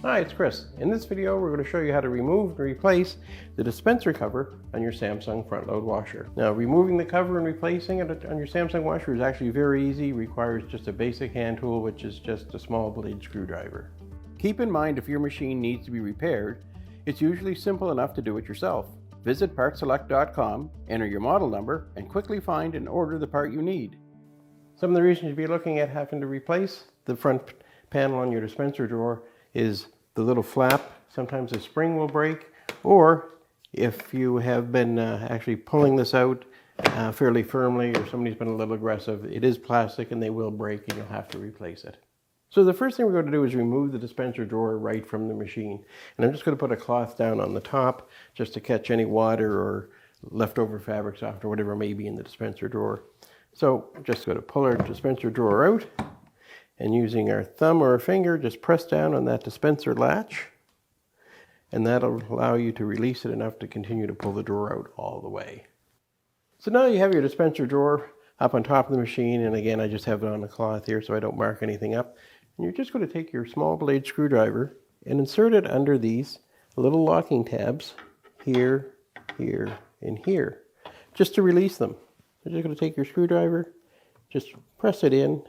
Hi, it's Chris. In this video, we're going to show you how to remove and replace the dispenser cover on your Samsung front load washer. Now, removing the cover and replacing it on your Samsung washer is actually very easy, requires just a basic hand tool, which is just a small blade screwdriver. Keep in mind, if your machine needs to be repaired, it's usually simple enough to do it yourself. Visit PartSelect.com, enter your model number, and quickly find and order the part you need. Some of the reasons you'd be looking at having to replace the front panel on your dispenser drawer is the little flap. Sometimes the spring will break, or if you have been actually pulling this out fairly firmly, or somebody's been a little aggressive, it is plastic and they will break and you'll have to replace it. So the first thing we're going to do is remove the dispenser drawer right from the machine. And I'm just going to put a cloth down on the top just to catch any water or leftover fabric soft or whatever may be in the dispenser drawer. So just going to pull our dispenser drawer out, and using our thumb or a finger, just press down on that dispenser latch, and that'll allow you to release it enough to continue to pull the drawer out all the way. So now you have your dispenser drawer up on top of the machine, and again, I just have it on a cloth here so I don't mark anything up. And you're just going to take your small blade screwdriver and insert it under these little locking tabs here, here, and here, just to release them. You're just going to take your screwdriver, just press it in,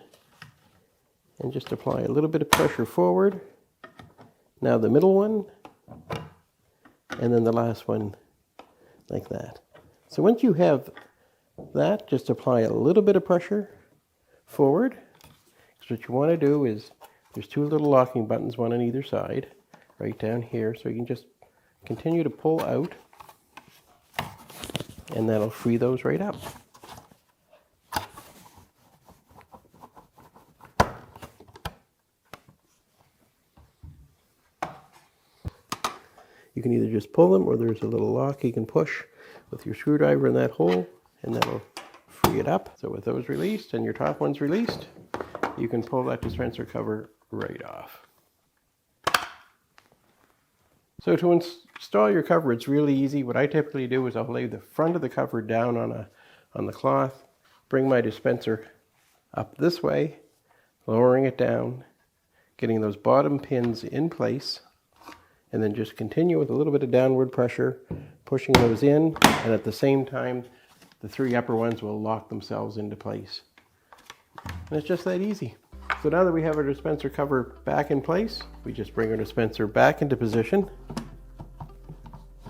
and just apply a little bit of pressure forward. Now the middle one, and then the last one like that. So once you have that, just apply a little bit of pressure forward. Because what you want to do is, there's two little locking buttons, one on either side, right down here. So you can just continue to pull out, and that'll free those right up. You can either just pull them, or there's a little lock you can push with your screwdriver in that hole, and that'll free it up. So with those released and your top ones released, you can pull that dispenser cover right off. So to install your cover, it's really easy. What I typically do is I'll lay the front of the cover down on the cloth, bring my dispenser up this way, lowering it down, getting those bottom pins in place, and then just continue with a little bit of downward pressure, pushing those in, and at the same time, the three upper ones will lock themselves into place. And it's just that easy. So now that we have our dispenser cover back in place, we just bring our dispenser back into position.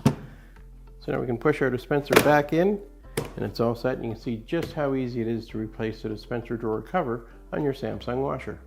So now we can push our dispenser back in, and it's all set, and you can see just how easy it is to replace the dispenser drawer cover on your Samsung washer.